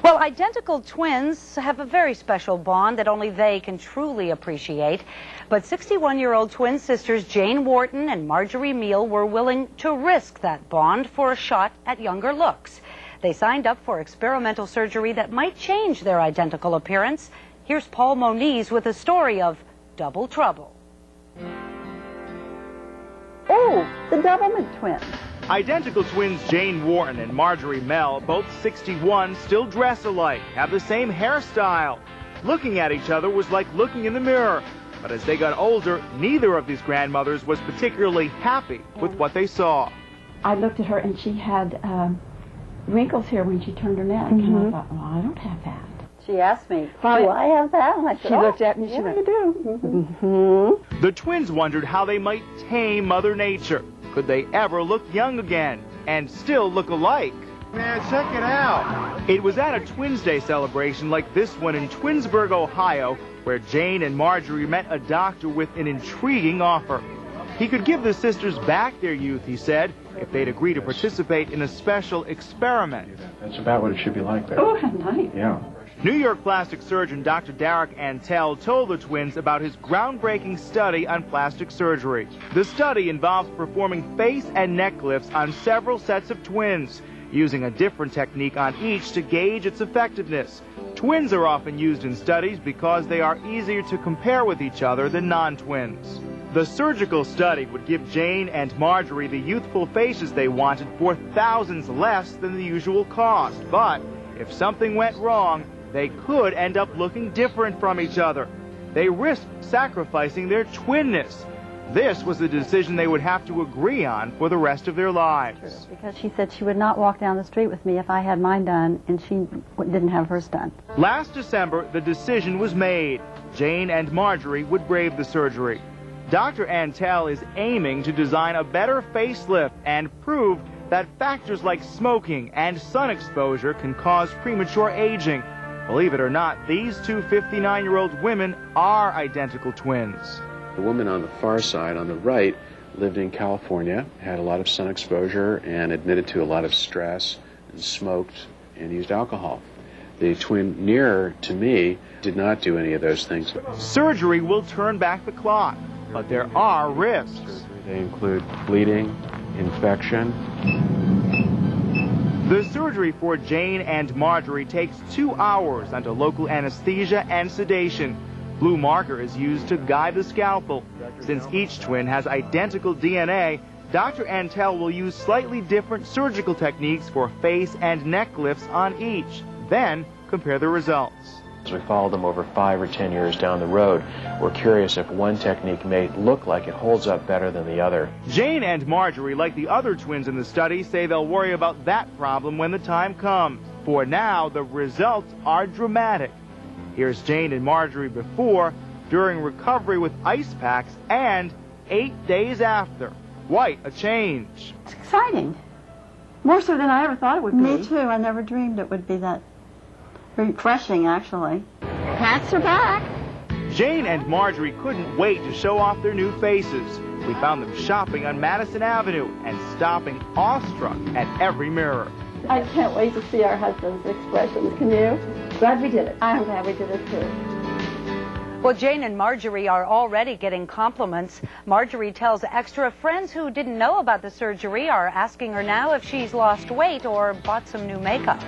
Well, identical twins have a very special bond that only they can truly appreciate. But 61-year-old twin sisters Jane Wharton and Marjorie Meal were willing to risk that bond for a shot at younger looks. They signed up for experimental surgery that might change their identical appearance. Here's Paul Moniz with a story of double trouble. Oh, the Doublemint twins. Identical twins Jane Wharton and Marjorie Meal, both 61, still dress alike, have the same hairstyle. Looking at each other was like looking in the mirror. But as they got older, neither of these grandmothers was particularly happy with what they saw. I looked at her and she had wrinkles here when she turned her neck. And I thought, well, I don't have that. She asked me, do I have that? And I said, she looked at me, she went, you do. The twins wondered how they might tame Mother Nature. Could they ever look young again and still look alike? Man, check it out. It was at a Twins Day celebration like this one in Twinsburg, Ohio, where Jane and Marjorie met a doctor with an intriguing offer. He could give the sisters back their youth, he said, if they'd agree to participate in a special experiment. That's about what it should be like there. Oh, how nice. Yeah. New York plastic surgeon Dr. Darrick Antell told the twins about his groundbreaking study on plastic surgery. The study involves performing face and neck lifts on several sets of twins, using a different technique on each to gauge its effectiveness. Twins are often used in studies because they are easier to compare with each other than non-twins. The surgical study would give Jane and Marjorie the youthful faces they wanted for thousands less than the usual cost. But if something went wrong, they could end up looking different from each other. They risked sacrificing their twinness. This was a decision they would have to agree on for the rest of their lives. Because she said she would not walk down the street with me if I had mine done and she didn't have hers done. Last December, the decision was made. Jane and Marjorie would brave the surgery. Dr. Antell is aiming to design a better facelift and prove that factors like smoking and sun exposure can cause premature aging. Believe it or not, these two 59-year-old women are identical twins. The woman on the far side, on the right, lived in California, had a lot of sun exposure and admitted to a lot of stress, and smoked and used alcohol. The twin nearer to me did not do any of those things. Surgery will turn back the clock, but there are risks. They include bleeding, infection. The surgery for Jane and Marjorie takes 2 hours under local anesthesia and sedation. Blue marker is used to guide the scalpel. Since each twin has identical DNA, Dr. Antell will use slightly different surgical techniques for face and neck lifts on each. Then compare the results. As we follow them over 5 or 10 years down the road, we're curious if one technique may look like it holds up better than the other. Jane and Marjorie, like the other twins in the study, say they'll worry about that problem when the time comes. For now, the results are dramatic. Here's Jane and Marjorie before, during recovery with ice packs, and 8 days after. Quite a change. It's exciting. More so than I ever thought it would be. Me too. I never dreamed it would be that refreshing, actually. Cats are back. Jane and Marjorie couldn't wait to show off their new faces. We found them shopping on Madison Avenue and stopping awestruck at every mirror. I can't wait to see our husband's expressions. Can you? Glad we did it. I'm glad we did it too. Well, Jane and Marjorie are already getting compliments. Marjorie tells extra friends who didn't know about the surgery are asking her now if she's lost weight or bought some new makeup.